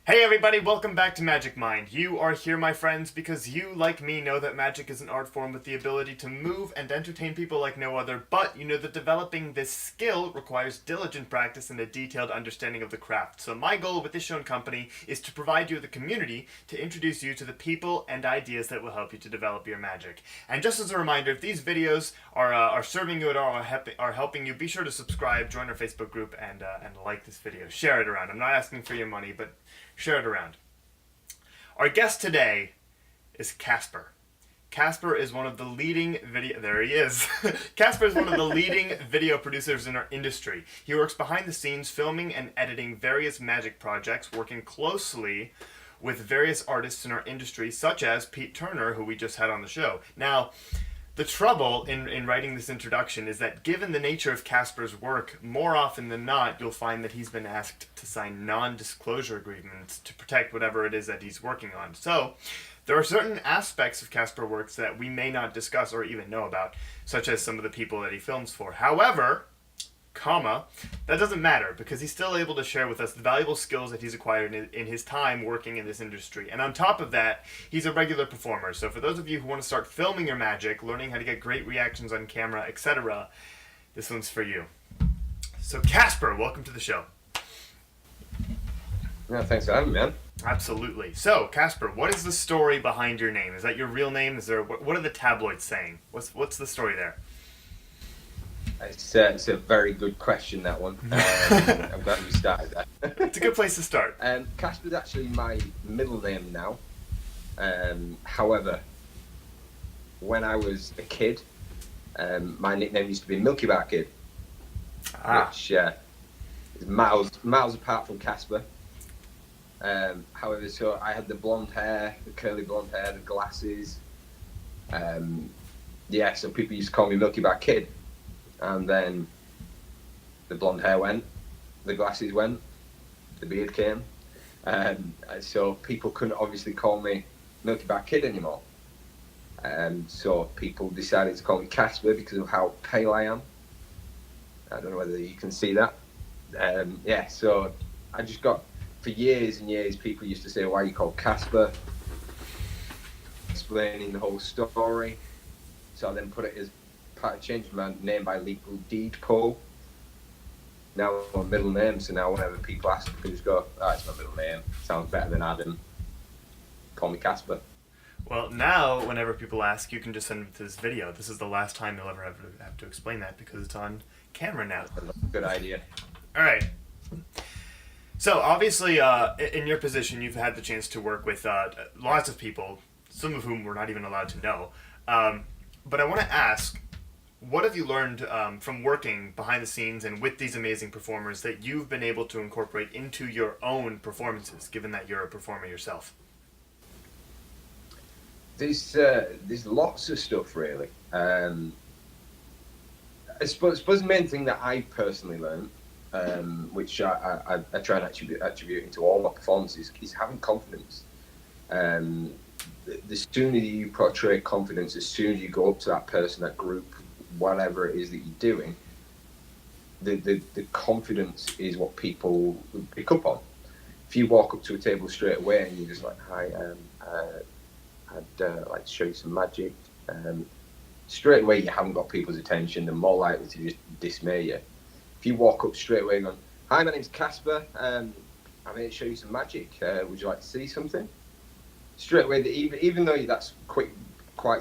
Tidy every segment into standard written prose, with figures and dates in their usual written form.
Hey everybody, welcome back to Magic Mind. You are here, my friends, because you, like me, know that magic is an art form with the ability to move and entertain people like no other, but you know that developing this skill requires diligent practice and a detailed understanding of the craft. So my goal with this show and company is to provide you with a community to introduce you to the people and ideas that will help you to develop your magic. And just as a reminder, if these videos are serving you at all, are helping you, be sure to subscribe, join our Facebook group, and like this video. Share it around. I'm not asking for your money, but share it around. Our guest today is Casper. Casper is one of the leading video. There he is. Casper is one of the leading video producers in our industry. He works behind the scenes, filming and editing various magic projects, working closely with various artists in our industry, such as Pete Turner, who we just had on the show. Now, the trouble in writing this introduction is that given the nature of Casper's work, more often than not, you'll find that he's been asked to sign non-disclosure agreements to protect whatever it is that he's working on. So, there are certain aspects of Casper works that we may not discuss or even know about, such as some of the people that he films for. However, that doesn't matter because he's still able to share with us the valuable skills that he's acquired in his time working in this industry. And on top of that, he's a regular performer. So for those of you who want to start filming your magic, learning how to get great reactions on camera, etc., this one's for you. So Casper, welcome to the show. Yeah, thanks for having me, man. Absolutely. So Casper, what is the story behind your name? Is that your real name? What are the tabloids saying? What's the story there? It's a very good question, that one. I'm glad we started that. It's a good place to start. Casper's actually my middle name now. However, when I was a kid, my nickname used to be Milky Bar Kid, which is miles apart from Casper. However, so I had the blonde hair, the curly blonde hair, the glasses. So people used to call me Milky Bar Kid. And then the blonde hair went, the glasses went, the beard came. So people couldn't obviously call me Milky Bar Kid anymore. So people decided to call me Casper because of how pale I am. I don't know whether you can see that. So I just got, for years and years, people used to say, why are you called Casper? Explaining the whole story. So I then put it as changed my name by legal deed, Paul. Now my middle name, so now whenever people ask, I can just go, it's my middle name. Sounds better than Adam. Call me Casper. Well, now whenever people ask, you can just send them to this video. This is the last time you'll ever have to explain that because it's on camera now. Good idea. All right. So obviously, in your position, you've had the chance to work with lots of people, some of whom we're not even allowed to know. But I want to ask, what have you learned from working behind the scenes and with these amazing performers that you've been able to incorporate into your own performances, given that you're a performer yourself? There's lots of stuff, really. I suppose the main thing that I personally learned, which I try and attribute into all my performances, is having confidence. The sooner you portray confidence, as soon as you go up to that person, that group, whatever it is that you're doing, the confidence is what people pick up on. If you walk up to a table straight away and you're just like, hi, I'd like to show you some magic, straight away you haven't got people's attention. They're more likely to just dismay you. If you walk up straight away and go, hi, my name's Casper, I'm here to show you some magic, would you like to see something? Straight away, even though that's quite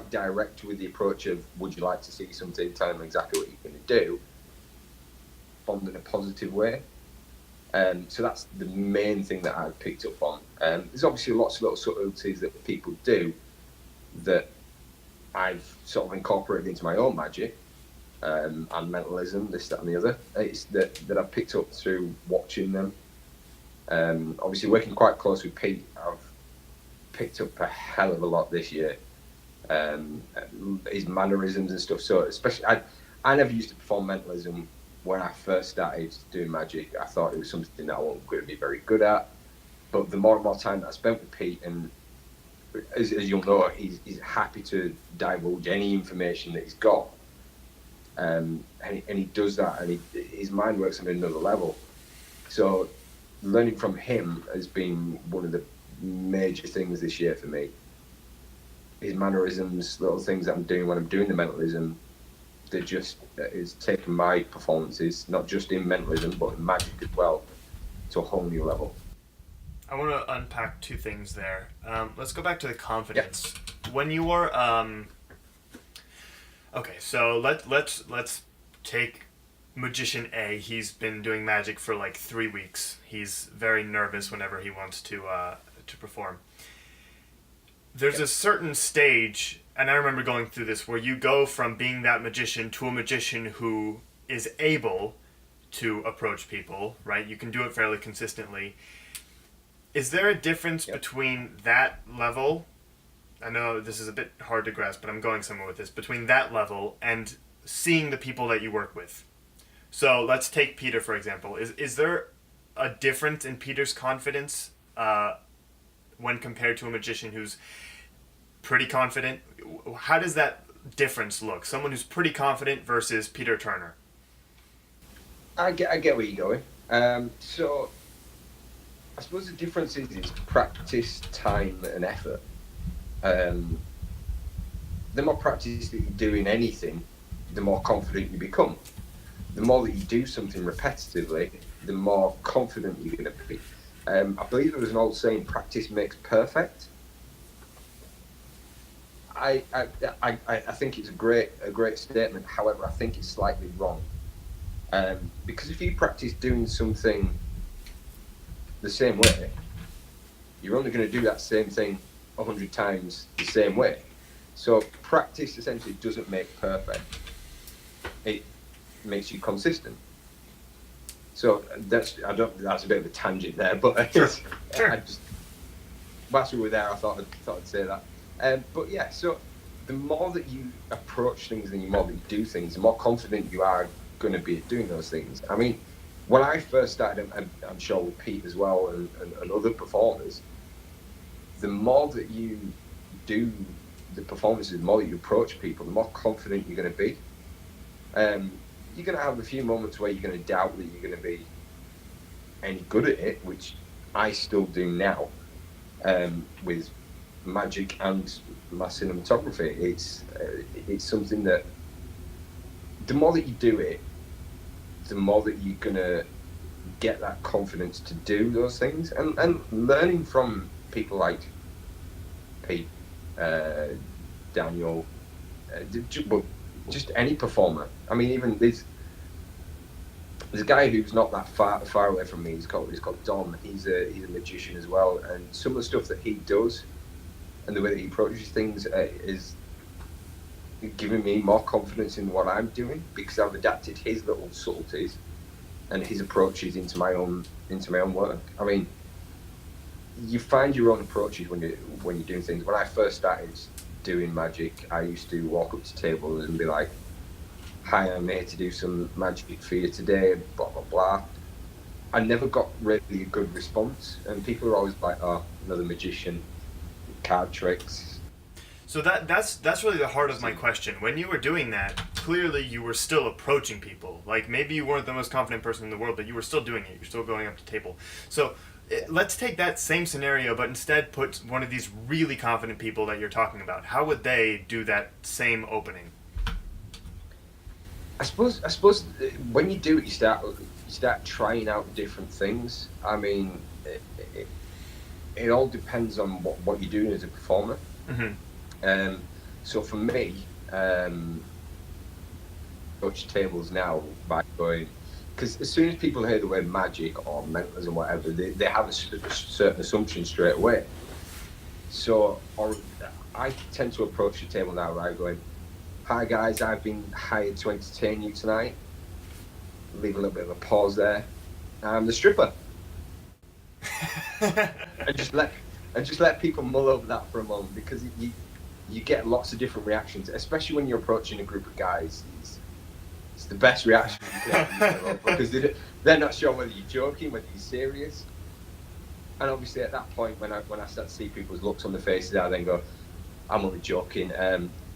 direct with the approach of would you like to see something, tell them exactly what you're going to do, bond in a positive way. So that's the main thing that I've picked up on. There's obviously lots of little subtleties that people do that I've sort of incorporated into my own magic, and mentalism, this, that and the other. It's that I've picked up through watching them. Obviously working quite close with Pete, I've picked up a hell of a lot this year. His mannerisms and stuff. So especially, I never used to perform mentalism when I first started doing magic. I thought it was something that I wasn't going to be very good at. But the more and more time that I spent with Pete, and as you'll know, he's happy to divulge any information that he's got. And he does that, and his mind works on another level. So learning from him has been one of the major things this year for me. His mannerisms, little things that I'm doing when I'm doing the mentalism, they're just, it's taken my performances, not just in mentalism, but in magic as well, to a whole new level. I want to unpack two things there. Let's go back to the confidence. Yeah. When you are okay, so let's take Magician A. He's been doing magic for like 3 weeks. He's very nervous whenever he wants to perform. There's a certain stage, and I remember going through this, where you go from being that magician to a magician who is able to approach people, right? You can do it fairly consistently. Is there a difference between that level? I know this is a bit hard to grasp, but I'm going somewhere with this. Between that level and seeing the people that you work with. So let's take Peter, for example. Is there a difference in Peter's confidence when compared to a magician who's pretty confident? How does that difference look? Someone who's pretty confident versus Peter Turner. I get where you're going. So I suppose the difference is practice, time, and effort. The more practice that you do in anything, the more confident you become. The more that you do something repetitively, the more confident you're going to be. I believe there was an old saying, practice makes perfect. I think it's a great statement. However, I think it's slightly wrong. Because if you practice doing something the same way, you're only going to do that same thing 100 times the same way. So practice essentially doesn't make perfect. It makes you consistent. So that's a bit of a tangent there, but sure. Whilst we were there, I thought I'd say that. But yeah, so the more that you approach things and the more that you do things, the more confident you are going to be at doing those things. I mean, when I first started, and I'm sure with Pete as well and other performers, the more that you do the performances, the more that you approach people, the more confident you're going to be. You're going to have a few moments where you're going to doubt that you're going to be any good at it, which I still do now with magic and my cinematography. It's something that the more that you do it, the more that you're going to get that confidence to do those things. And learning from people like Pete, Daniel, just any performer. I mean, even there's a guy who's not that far away from me. He's called Dom. He's a magician as well, and some of the stuff that he does and the way that he approaches things is giving me more confidence in what I'm doing, because I've adapted his little subtleties and his approaches into my own work. I mean, you find your own approaches when you're doing things. When I first started doing magic, I used to walk up to tables and be like, "Hi, I'm here to do some magic for you today, blah blah blah." I never got really a good response, and people are always like, "Oh, another magician, card tricks." So that's really the heart of my question. When you were doing that, clearly you were still approaching people. Like, maybe you weren't the most confident person in the world, but you were still doing it. You're still going up to table. So let's take that same scenario, but instead put one of these really confident people that you're talking about. How would they do that same opening? I suppose when you do it, you start trying out different things. I mean, it all depends on what you're doing as a performer. Mm-hmm. So for me, approach tables now by going, because as soon as people hear the word magic or mentalism, whatever, they have a certain assumption straight away. So, I tend to approach the table now by going, "Hi guys, I've been hired to entertain you tonight." Leave a little bit of a pause there. I'm the stripper. and just let people mull over that for a moment, because you get lots of different reactions, especially when you're approaching a group of guys. It's the best reaction you can have, because they're not sure whether you're joking, whether you're serious. And obviously at that point, when I start to see people's looks on their faces, I then go, "I'm only joking.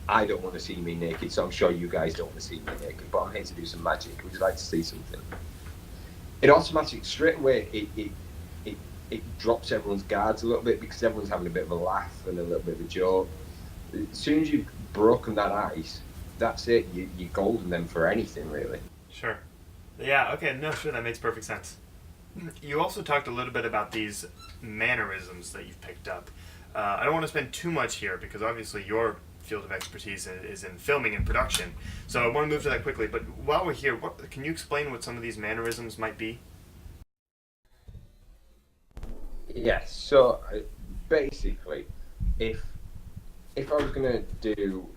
I don't want to see me naked, so I'm sure you guys don't want to see me naked, but I'm here to do some magic. Would you like to see something?" It automatically, straight away, it drops everyone's guards a little bit because everyone's having a bit of a laugh and a little bit of a joke. As soon as you've broken that ice, that's it. You're golden then for anything, really. Sure. Yeah, okay, no, sure, that makes perfect sense. You also talked a little bit about these mannerisms that you've picked up. I don't want to spend too much here because obviously your field of expertise is in filming and production. So I want to move to that quickly. But while we're here, can you explain what some of these mannerisms might be? Yes. So basically, if if I was going to do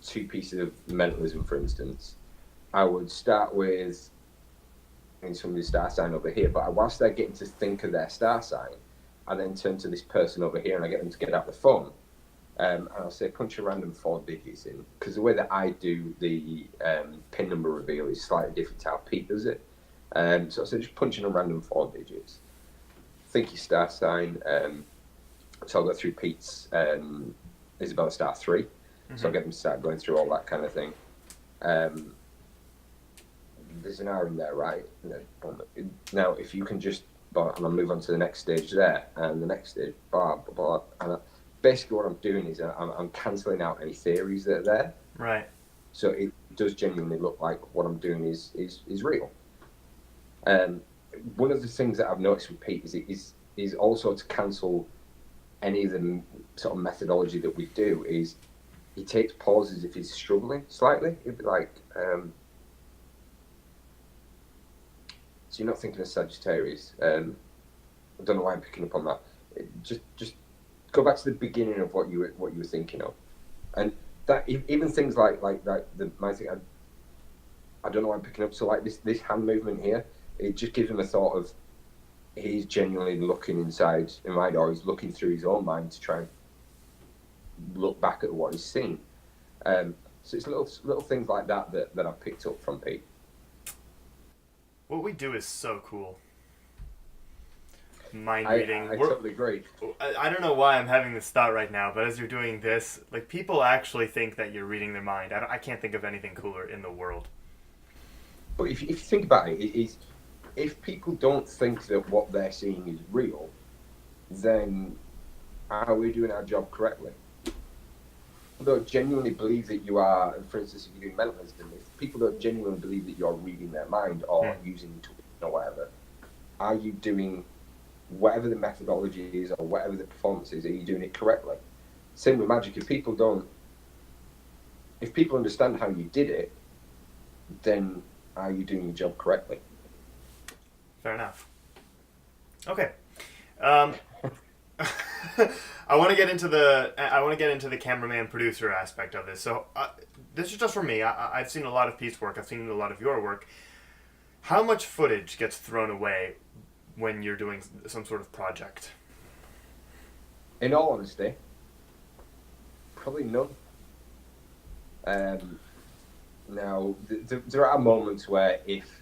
two pieces of mentalism, for instance, I would start with in somebody's star sign over here, but whilst they're getting to think of their star sign, I then turn to this person over here and I get them to get out the phone. And I'll say punch a random 4 digits in because the way that I do the pin number reveal is slightly different to how Pete does it. So I say just punch in a random 4 digits. Think your star sign. So I'll go through Pete's Isabella star 3. Mm-hmm. So I'll get them to start going through all that kind of thing. There's an R in there, right? Now, if you can just, and I'll move on to the next stage there, and the next stage, blah, blah, blah. And basically what I'm doing is I'm cancelling out any theories that are there. Right. So it does genuinely look like what I'm doing is real. One of the things that I've noticed with Pete is also to cancel any of the sort of methodology that we do is he takes pauses if he's struggling slightly. He'd be like, so you're not thinking of Sagittarius. I don't know why I'm picking up on that. Just go back to the beginning of what you were thinking of, and that even things like that. My thing, I don't know why I'm picking up. So like this hand movement here, it just gives him a thought of he's genuinely looking inside in mind, or he's looking through his own mind to try and look back at what he's seen. So it's little things like that I've picked up from Pete. What we do is so cool. Mind reading. I totally agree. I don't know why I'm having this thought right now, but as you're doing this, like people actually think that you're reading their mind. I can't think of anything cooler in the world. But if you think about it, if people don't think that what they're seeing is real, then are we doing our job correctly? People don't genuinely believe that you are, for instance, if you're doing mentalism, if people don't genuinely believe that you're reading their mind or using intuition or whatever, are you doing whatever the methodology is or whatever the performance is, are you doing it correctly? Same with magic. If people understand how you did it, then are you doing your job correctly? Fair enough. Okay. I want to get into the cameraman producer aspect of this. So this is just for me. I've seen a lot of Pete's work. I've seen a lot of your work. How much footage gets thrown away when you're doing some sort of project? In all honesty, probably none. Now there are moments where if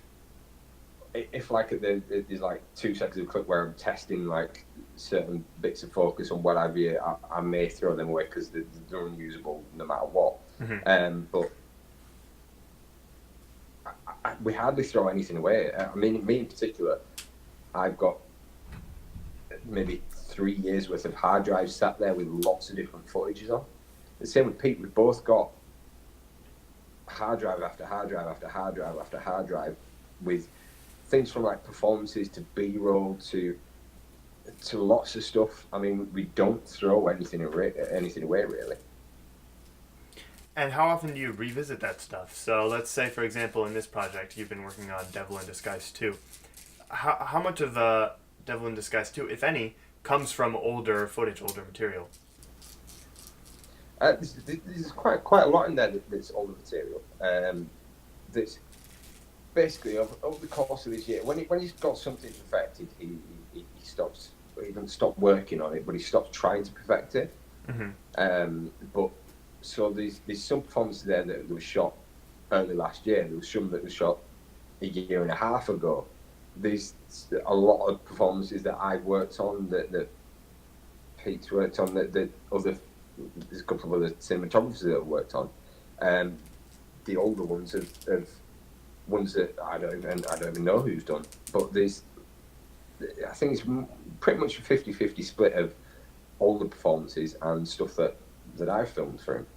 like there's like 2 seconds of clip where I'm testing like certain bits of focus on what have you, I may throw them away because they're unusable no matter what. Mm-hmm. But we hardly throw anything away. I mean, me in particular, I've got maybe 3 years worth of hard drives sat there with lots of different footages on. The same with Pete. We've both got hard drive after hard drive after hard drive after hard drive with things from like performances to B-roll to lots of stuff. I mean, we don't throw anything away really. And how often do you revisit that stuff? So let's say, for example, in this project, you've been working on Devil in Disguise 2. How much of the Devil in Disguise 2, if any, comes from older footage, older material? There's quite a lot in there that's older material. That's basically over the course of this year, when he's got something perfected, he stops. He doesn't stop working on it, but he stops trying to perfect it. Mm-hmm. But so there's some performances there that were shot early last year. There was some that was shot a year and a half ago. There's a lot of performances that I've worked on that Pete's worked on that there's a couple of other cinematographers that I've worked on. The older ones have ones that I don't even know who's done. But there's I think it's pretty much a 50-50 split of all the performances and stuff that I've filmed for him.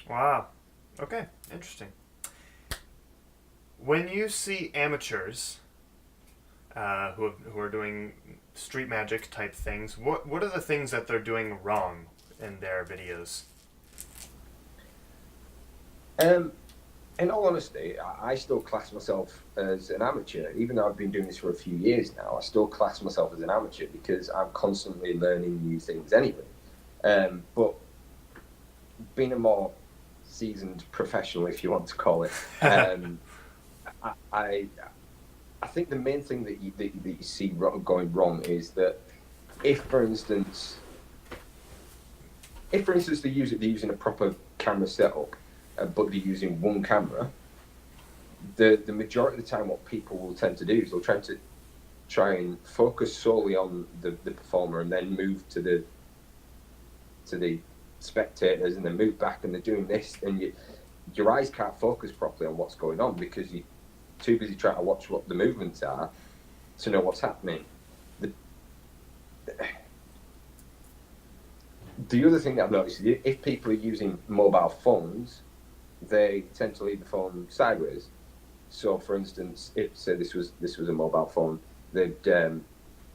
Wow. Okay, interesting. When you see amateurs who are doing street magic type things, what are the things that they're doing wrong in their videos? In all honesty, I still class myself as an amateur, even though I've been doing this for a few years now. I still class myself as an amateur because I'm constantly learning new things anyway. But being a more seasoned professional, if you want to call it, I think the main thing that you see going wrong is that if, for instance, they're using a proper camera setup, but they're using one camera, the majority of the time what people will tend to do is they'll try and focus solely on the performer and then move to the spectators and then move back, and they're doing this, and your eyes can't focus properly on what's going on because you're too busy trying to watch what the movements are to know what's happening. The other thing that I've noticed is if people are using mobile phones, they tend to leave the phone sideways. So, for instance, if say this was a mobile phone, they'd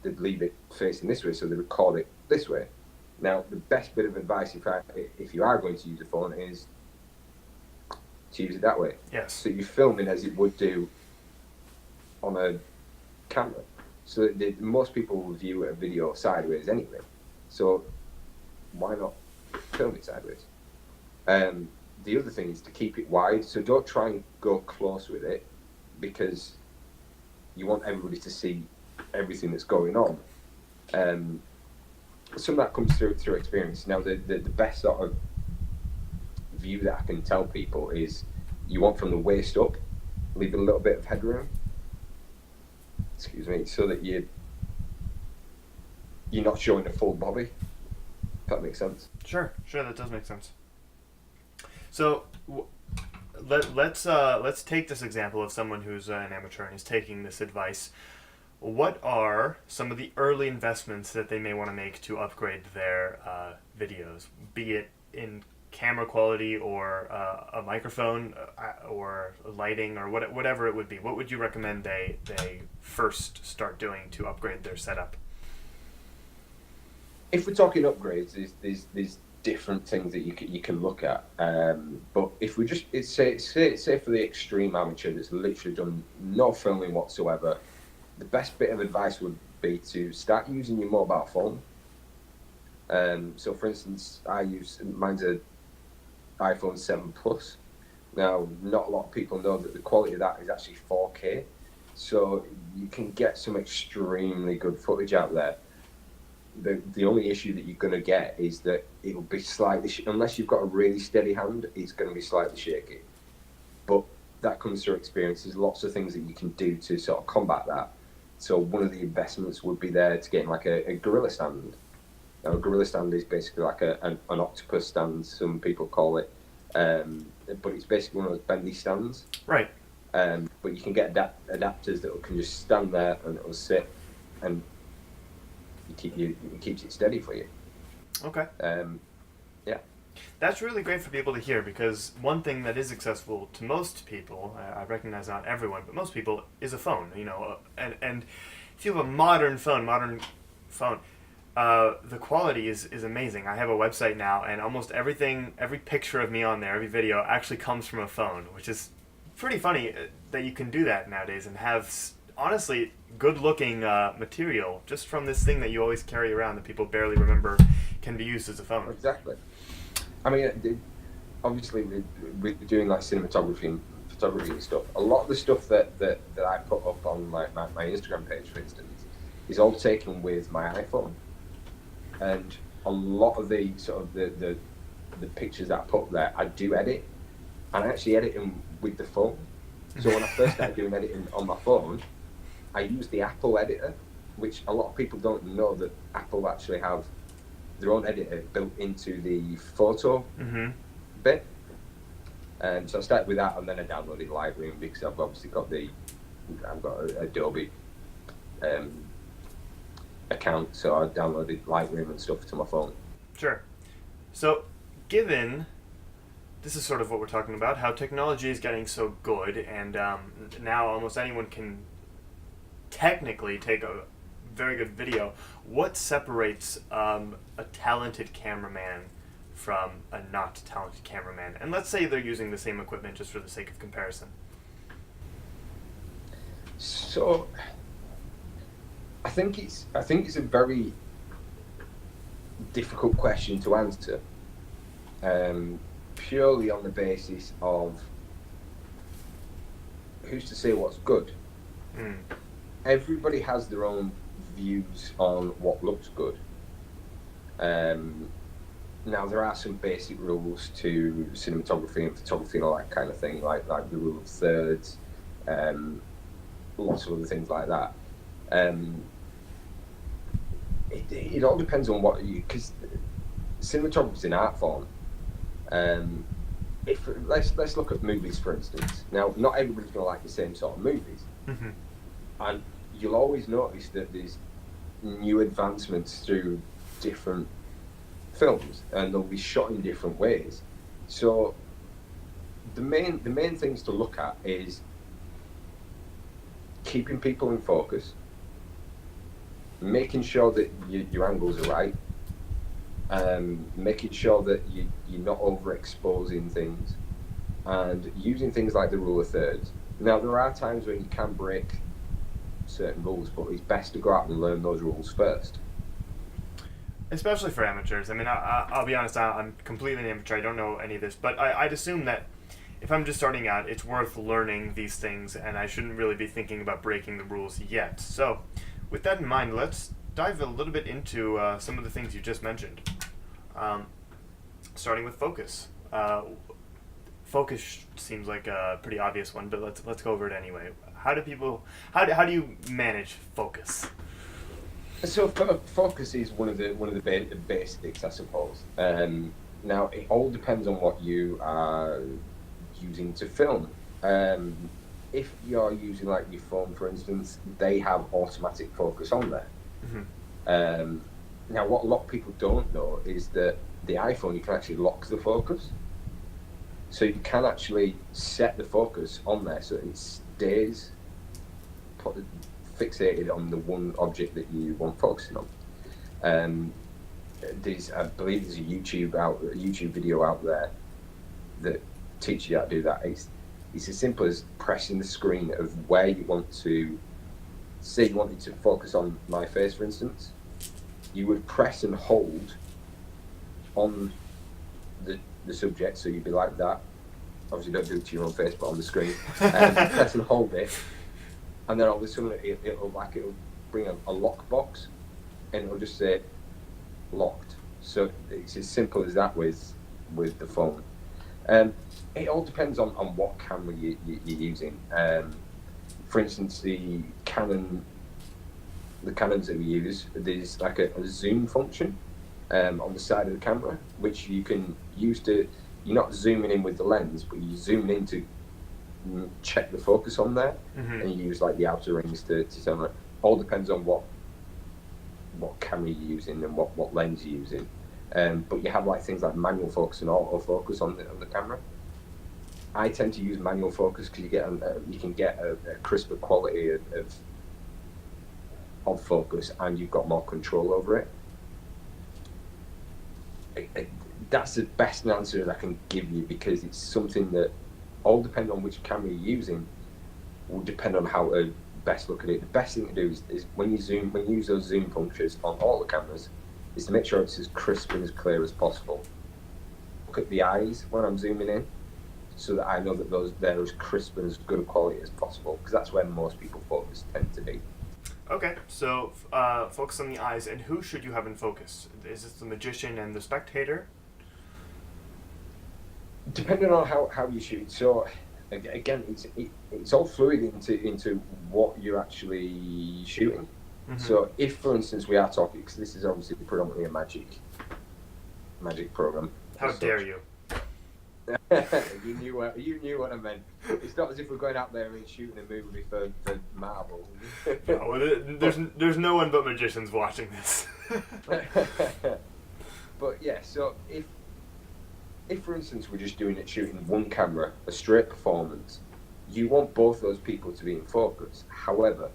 leave it facing this way, so they record it this way. Now, the best bit of advice if you are going to use a phone is to use it that way. Yes. So you're filming as it would do on a camera. So most people will view a video sideways anyway. So why not film it sideways? The other thing is to keep it wide. So don't try and go close with it because you want everybody to see everything that's going on. Some of that comes through experience. Now, the best sort of view that I can tell people is you want from the waist up, leave a little bit of headroom. Excuse me, so that you're not showing a full body. If that makes sense. Sure, that does make sense. So let's take this example of someone who's an amateur and is taking this advice. What are some of the early investments that they may want to make to upgrade their videos, be it in camera quality or a microphone or lighting or whatever it would be? What would you recommend they first start doing to upgrade their setup? If we're talking upgrades, there's different things that you can look at. But if we just say for the extreme amateur that's literally done no filming whatsoever, the best bit of advice would be to start using your mobile phone. So, for instance, mine's a iPhone 7 Plus. Now, not a lot of people know that the quality of that is actually 4K, so you can get some extremely good footage out there. The only issue that you're going to get is that it'll be slightly, unless you've got a really steady hand, it's going to be slightly shaky. But that comes through experience. There's lots of things that you can do to sort of combat that. So one of the investments would be there to get like a gorilla stand. Now, a gorilla stand is basically like an octopus stand, some people call it, but it's basically one of those bendy stands. Right. But you can get adapters that can just stand there and it'll sit and it keeps it steady for you. Okay. Yeah. That's really great for people to hear because one thing that is accessible to most people, I recognize not everyone, but most people, is a phone. And if you have a modern phone, the quality is amazing. I have a website now, and almost every picture of me on there, every video, actually comes from a phone, which is pretty funny that you can do that nowadays and have, honestly, good-looking material just from this thing that you always carry around that people barely remember can be used as a phone. Exactly. I mean, obviously, with doing like cinematography and photography and stuff, a lot of the stuff that I put up on like my Instagram page, for instance, is all taken with my iPhone. And a lot of the sort of the pictures that I put up there, I do edit, and I actually edit them with the phone. So when I first started doing editing on my phone, I used the Apple editor, which a lot of people don't know that Apple actually have their own editor built into the photo bit. So I started with that, and then I downloaded Lightroom because I've obviously got Adobe account, so I downloaded Lightroom and stuff to my phone. Sure. So, given this is sort of what we're talking about, how technology is getting so good, and now almost anyone can technically take a very good video. What separates a talented cameraman from a not talented cameraman? And let's say they're using the same equipment just for the sake of comparison. So, I think it's a very difficult question to answer, purely on the basis of who's to say what's good. Everybody has their own views on what looks good. Now there are some basic rules to cinematography and photography and all that kind of thing, like the rule of thirds, lots of other things like that. It all depends on what you, because cinematography is an art form. If let's look at movies, for instance. Now, not everybody's going to like the same sort of movies, and you'll always notice that there's new advancements through different films, and they'll be shot in different ways. So the main things to look at is keeping people in focus, making sure that your angles are right, making sure that you're not overexposing things, and using things like the rule of thirds. Now, there are times when you can break certain rules, but it's best to go out and learn those rules first. Especially for amateurs. I mean, I'll be honest, I'm completely an amateur. I don't know any of this, but I'd assume that if I'm just starting out, it's worth learning these things, and I shouldn't really be thinking about breaking the rules yet. So, with that in mind, let's dive a little bit into some of the things you just mentioned. Starting with focus. Focus seems like a pretty obvious one, but let's go over it anyway. How do you manage focus? So focus is one of the basics, I suppose. Now it all depends on what you are using to film. If you're using like your phone, for instance, they have automatic focus on there. Now, what a lot of people don't know is that the iPhone, you can actually lock the focus. So you can actually set the focus on there so it stays fixated on the one object that you want focusing on. I believe there's a YouTube video out there that teaches you how to do that. It's as simple as pressing the screen of where you want to. Say you wanted to focus on my face, for instance, you would press and hold on the subject, so you'd be like that. Obviously, don't do it to your own face, but on the screen. Press and hold it, and then all of a sudden it'll bring a lock box, and it'll just say locked. So it's as simple as that with the phone. It all depends on what camera you're using. For instance, the Canons that we use, there's like a zoom function on the side of the camera, which you can use to. You're not zooming in with the lens, but you're zooming in to check the focus on there, and you use like the outer rings to tell it. All depends on what camera you're using and what lens you're using. But you have like things like manual focus and autofocus on the camera. I tend to use manual focus because you can get a crisper quality of focus, and you've got more control over it. That's the best answer that I can give you, because it's something that all depend on which camera you're using will depend on how to best look at it. The best thing to do is when you use those zoom functions on all the cameras, is to make sure it's as crisp and as clear as possible. Look at the eyes when I'm zooming in, so that I know that they're as crisp and as good a quality as possible, because that's where most people focus tend to be. Okay, so focus on the eyes, and who should you have in focus? Is this the magician and the spectator? Depending on how you shoot. So again, it's all fluid into what you're actually shooting. So if, for instance, we are talking, because this is obviously predominantly a magic program. How dare you? You knew what I meant. It's not as if we're going out there and shooting a movie for Marvel. No, there's no one but magicians watching this. But yeah, so if for instance we're just doing it shooting one camera, a straight performance, you want both those people to be in focus. However,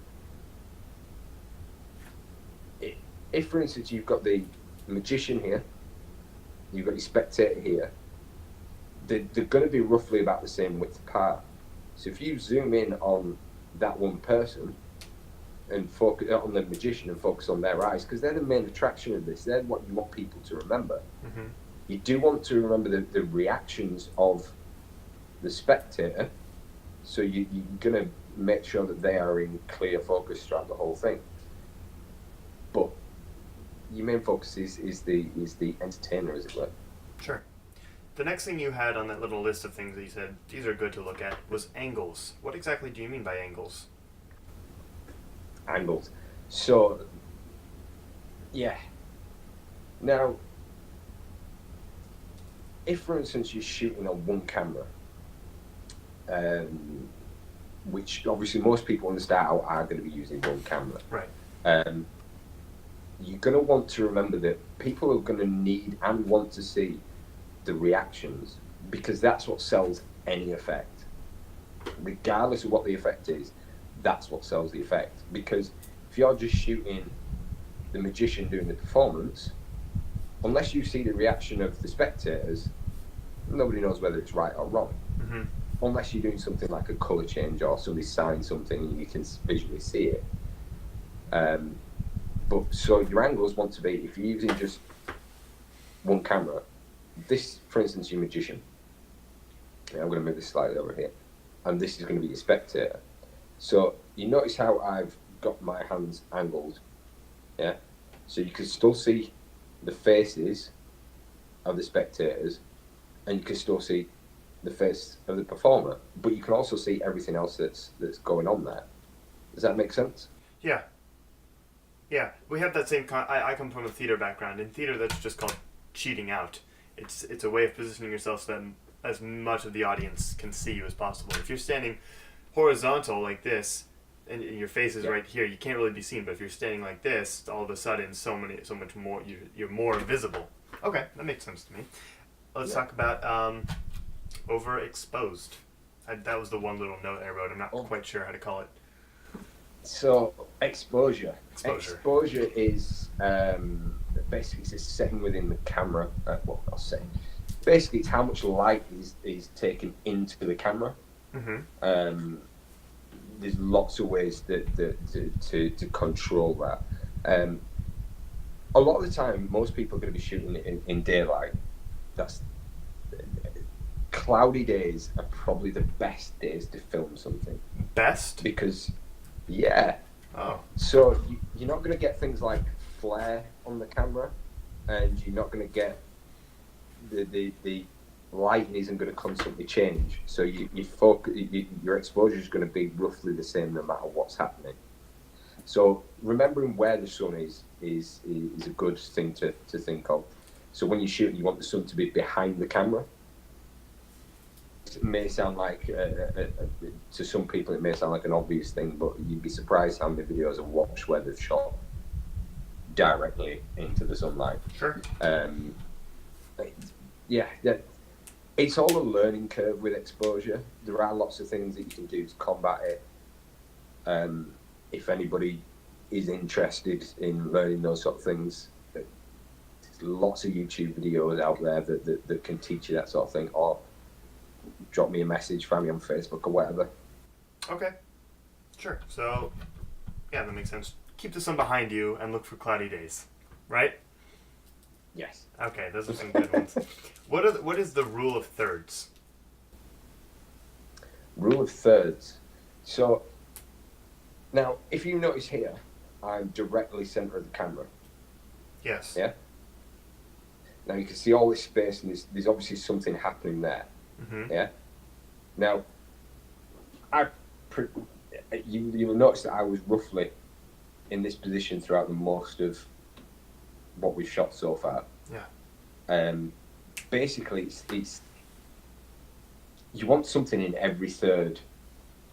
if for instance you've got the magician here, you've got your spectator here, they're going to be roughly about the same width apart. So if you zoom in on that one person and focus on the magician and focus on their eyes, because they're the main attraction of this, they're what you want people to remember. Mm-hmm. You do want to remember the reactions of the spectator, so you're going to make sure that they are in clear focus throughout the whole thing. But your main focus is the entertainer, as it were. Sure. The next thing you had on that little list of things that you said, these are good to look at, was angles. What exactly do you mean by angles? Angles. So, yeah. Now, if for instance you're shooting on one camera, which obviously most people on the start out are going to be using one camera. Right. You're going to want to remember that people are going to need and want to see the reactions, because that's what sells any effect. Regardless of what the effect is, that's what sells the effect. Because if you're just shooting the magician doing the performance, unless you see the reaction of the spectators, nobody knows whether it's right or wrong. Mm-hmm. Unless you're doing something like a colour change or somebody signs something and you can visually see it. But so your angles want to be, if you're using just one camera, this, for instance, your magician. Yeah, I'm going to move this slightly over here. And this is going to be your spectator. So you notice how I've got my hands angled. Yeah? So you can still see the faces of the spectators, and you can still see the face of the performer, but you can also see everything else that's going on there. Does that make sense? Yeah. Yeah, we have that same. I come from a theater background. In theater, that's just called cheating out. It's a way of positioning yourself so that as much of the audience can see you as possible. If you're standing horizontal like this, and your face is right here, you can't really be seen. But if you're standing like this, all of a sudden, so much more, you're more visible. Okay, that makes sense to me. Let's talk about overexposed. That was the one little note I wrote. I'm not quite sure how to call it. So exposure. Exposure. Exposure is basically it's a setting within the camera. Well, I'll say. Basically, it's how much light is taken into the camera. Mm-hmm. There's lots of ways to control that. A lot of the time, most people are going to be shooting it in daylight. That's cloudy days are probably the best days to film something. Best? Because, yeah. Oh. So you're not going to get things like flare on the camera, and you're not going to get the lighting isn't going to constantly change. So your exposure is going to be roughly the same no matter what's happening. So remembering where the sun is a good thing to think of. So when you're shooting, you want the sun to be behind the camera. It may sound like, to some people, it may sound like an obvious thing, but you'd be surprised how many videos I've watched where they've shot directly into the sunlight. Sure. Yeah, it's all a learning curve with exposure. There are lots of things that you can do to combat it. If anybody is interested in learning those sort of things, there's lots of YouTube videos out there that can teach you that sort of thing, or drop me a message, find me on Facebook or whatever. Okay. Sure. So, yeah, that makes sense. Keep the sun behind you and look for cloudy days, right? Yes. Okay, those are some good ones. What is the rule of thirds? Rule of thirds. So, now, if you notice here, I'm directly center of the camera. Yes. Yeah? Now, you can see all this space, and there's obviously something happening there. Mm-hmm. Yeah? Now, you will notice that I was roughly in this position throughout the most of what we've shot so far. Yeah. Basically, you want something in every third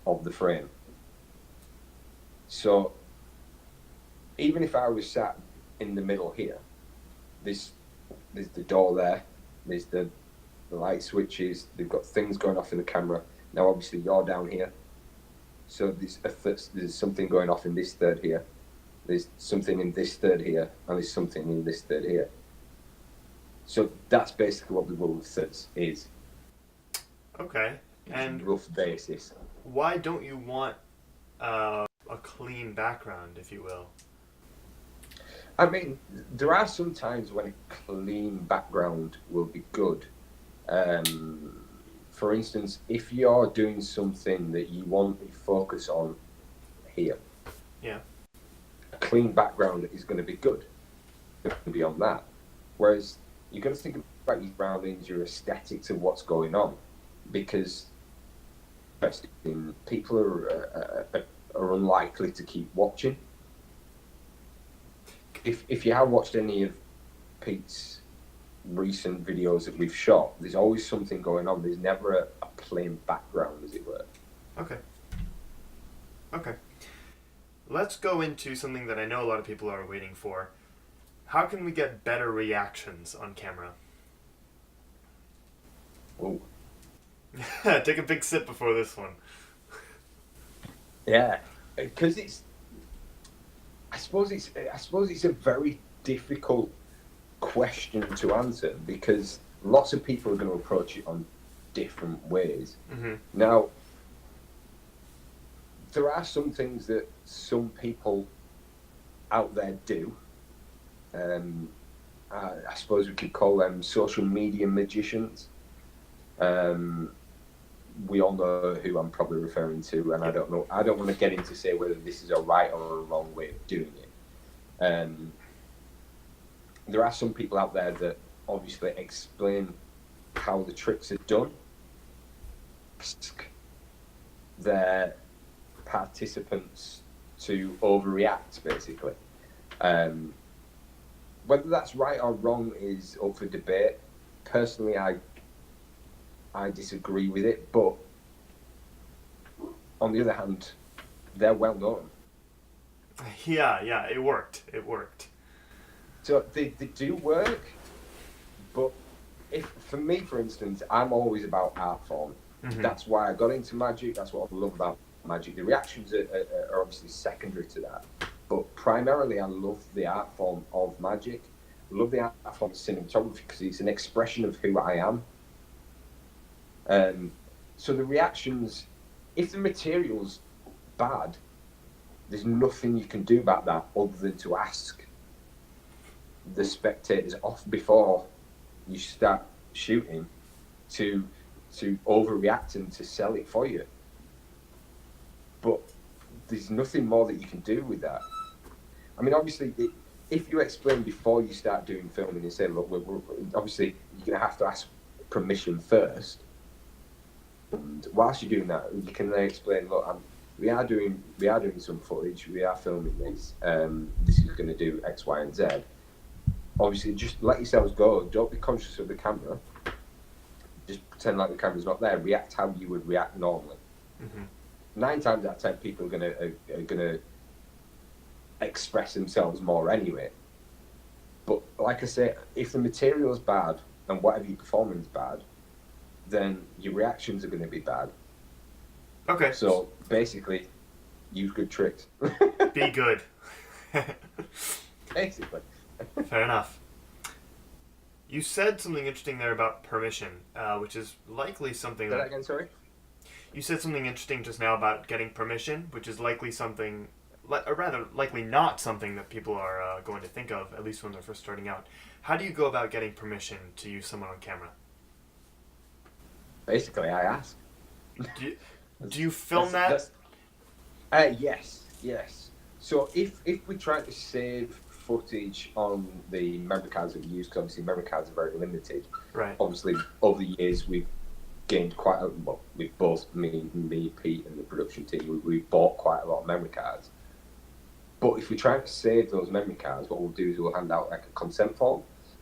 of the frame. So even if I was sat in the middle here, there's the door there, there's the light switches, they've got things going off in the camera. Now obviously you're down here, so there's something going off in this third here, there's something in this third here, and there's something in this third here. So that's basically what the rule of thirds is. Okay. And rough basis. why don't you want a clean background, if you will? I mean, there are some times when a clean background will be good. For instance, if you're doing something that you want to focus on here, Yeah. a clean background is going to be good beyond that. Whereas you've got to think about your surroundings, your aesthetics of what's going on, because people are unlikely to keep watching. If you have watched any of Pete's recent videos that we've shot, there's always something going on. There's never a plain background, as it were. Okay. Okay. Let's go into something that I know a lot of people are waiting for. How can we get better reactions on camera? Whoa. Take a big sip before this one. Yeah, because I suppose it's a very difficult question to answer, because lots of people are going to approach it on different ways. Mm-hmm. Now, there are some things that some people out there do. I suppose we could call them social media magicians. We all know who I'm probably referring to, and I don't want to get into say whether this is a right or a wrong way of doing it. There are some people out there that obviously explain how the tricks are done, ask their participants to overreact, basically. Whether that's right or wrong is up for debate. Personally, I disagree with it, but on the other hand, they're well known. Yeah, it worked. So they do work, but if for me, for instance, I'm always about art form. Mm-hmm. That's why I got into magic. That's what I love about magic. The reactions are obviously secondary to that, but primarily I love the art form of magic. I love the art form of cinematography because it's an expression of who I am. So the reactions, if the material's bad, there's nothing you can do about that other than to ask the spectators off before you start shooting to overreact and to sell it for you. But there's nothing more that you can do with that. I mean, obviously, if you explain before you start doing filming and say, look, we're obviously you're going to have to ask permission first. And whilst you're doing that, you can then explain, look, we are doing some footage, we are filming this, this is going to do X, Y, and Z. Obviously, just let yourselves go. Don't be conscious of the camera. Just pretend like the camera's not there. React how you would react normally. Mm-hmm. 9 times out of 10, people are gonna express themselves more anyway. But like I say, if the material's bad and whatever you're performing is bad, then your reactions are going to be bad. Okay. So basically, use good tricks. Be good. Basically. Fair enough. You said something interesting there about permission, which is likely something Say that again, sorry? You said something interesting just now about getting permission, which is likely something, or rather, likely not something that people are going to think of, at least when they're first starting out. How do you go about getting permission to use someone on camera? Basically, I ask. Do you film that? Yes. So if we try to save footage on the memory cards that we use, because obviously memory cards are very limited. Right. Obviously, over the years, we've gained quite a well, we've both, me, Pete, and the production team, we've bought quite a lot of memory cards. But if we try to save those memory cards, what we'll do is we'll hand out like a consent form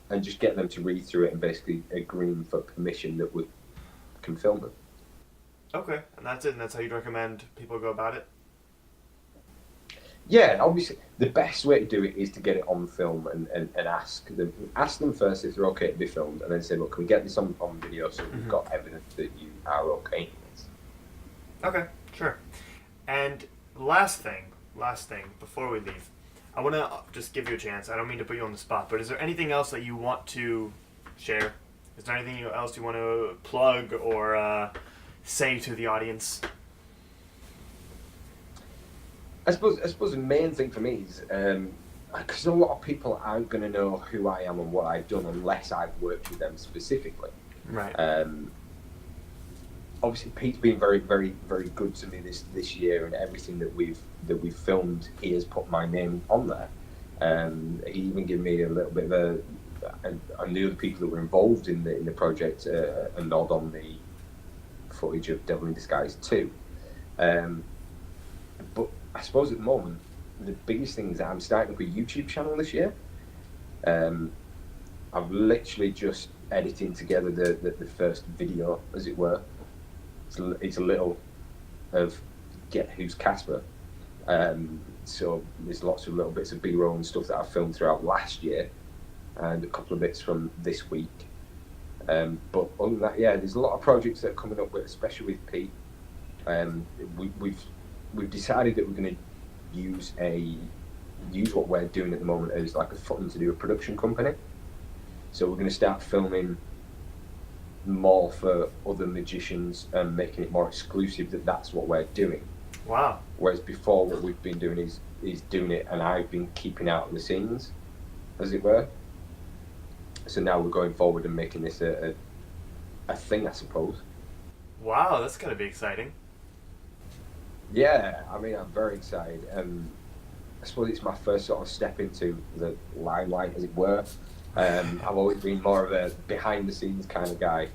and just get them to read through it and basically agree for permission that we can film them. Okay, and that's it, and that's how you'd recommend people go about it? Yeah, obviously, the best way to do it is to get it on film and ask them first if they're okay to be filmed, and then say, look, can we get this on video so we've got evidence that you are okay in this? Okay, sure. And last thing, before we leave, I want to just give you a chance. I don't mean to put you on the spot, but is there anything else that you want to share? Is there anything else you want to plug or say to the audience? I suppose the main thing for me is because a lot of people aren't going to know who I am and what I've done unless I've worked with them specifically. Right. Obviously, Pete's been very, very, very good to me this year, and everything that we've filmed, he has put my name on there. He even gave me a little bit of and the other people that were involved in the project a nod on the footage of Devil in Disguise 2. But I suppose at the moment, the biggest thing is that I'm starting up a YouTube channel this year. I've literally just editing together the first video, as it were. It's a little of Get Who's Casper. So there's lots of little bits of B-roll and stuff that I filmed throughout last year, and a couple of bits from this week. But other than that, yeah, there's a lot of projects that are coming up, especially with Pete. We've decided that we're going to use what we're doing at the moment as like a footing to do a production company. So we're going to start filming more for other magicians and making it more exclusive that's what we're doing. Wow. Whereas before, what we've been doing is doing it, and I've been keeping out of the scenes, as it were. So now we're going forward and making this a thing, I suppose. Wow, that's going to be exciting. Yeah, I mean, I'm very excited. I suppose it's my first sort of step into the limelight, as it were. I've always been more of a behind-the-scenes kind of guy.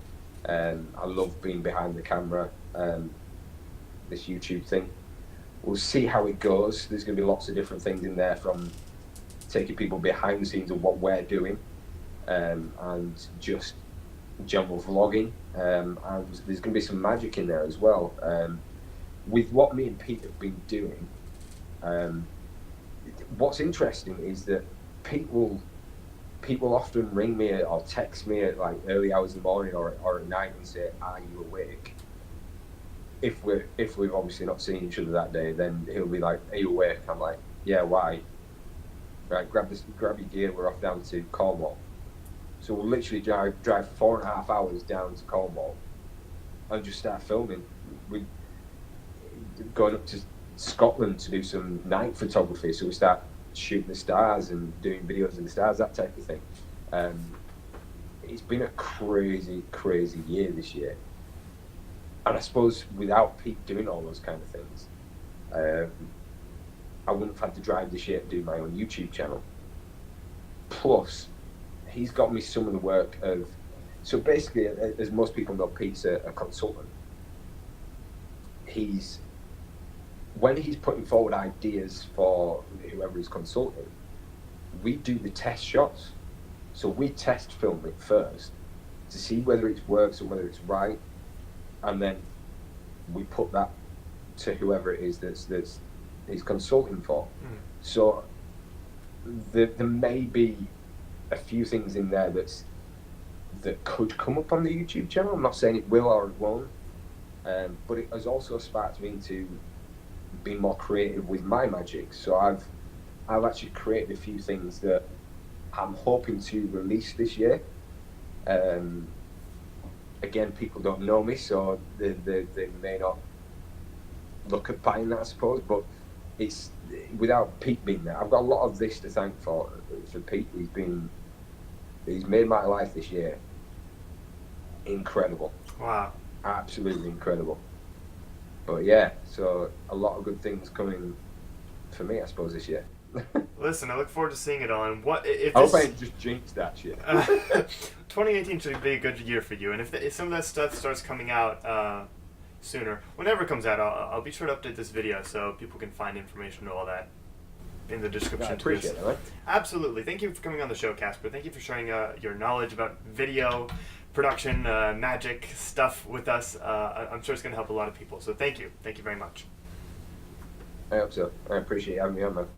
I love being behind the camera. This YouTube thing, we'll see how it goes. There's going to be lots of different things in there, from taking people behind the scenes of what we're doing, and just general vlogging. And there's going to be some magic in there as well. With what me and Pete have been doing, what's interesting is that people often ring me or text me at like early hours in the morning or at night and say, "Are you awake?" If we've obviously not seen each other that day, then he'll be like, "Are you awake?" I'm like, "Yeah, why?" Right, grab your gear. We're off down to Cornwall. So we'll literally drive 4.5 hours down to Cornwall and just start filming. We're going up to Scotland to do some night photography. So we start shooting the stars and doing videos of the stars, that type of thing. It's been a crazy, crazy year this year. And I suppose without Pete doing all those kind of things, I wouldn't have had to drive this year to do my own YouTube channel. Plus, he's got me some of the work of... So basically, as most people know, Pete's a consultant. When he's putting forward ideas for whoever he's consulting, we do the test shots. So we test film it first to see whether it works or whether it's right. And then we put that to whoever it is that's he's consulting for. So there may be a few things in there that could come up on the YouTube channel. I'm not saying it will or it won't, but it has also sparked me to be more creative with my magic. So I've actually created a few things that I'm hoping to release this year. Again, people don't know me, so they may not look at buying that, I suppose. But it's without Pete being there. I've got a lot of this to thank for Pete. He's made my life this year incredible. Wow. Absolutely incredible. But yeah, so a lot of good things coming for me, I suppose, this year. Listen, I look forward to seeing it all. And what if I this... hope I just jinxed that shit. 2018 should be a good year for you, and if some of that stuff starts coming out sooner, whenever it comes out, I'll be sure to update this video so people can find information and all that in the description. I appreciate it, man. Absolutely. Thank you for coming on the show, Casper. Thank you for sharing your knowledge about video production, magic stuff with us. I'm sure it's going to help a lot of people. So thank you very much. I hope so. I appreciate you having me on, man.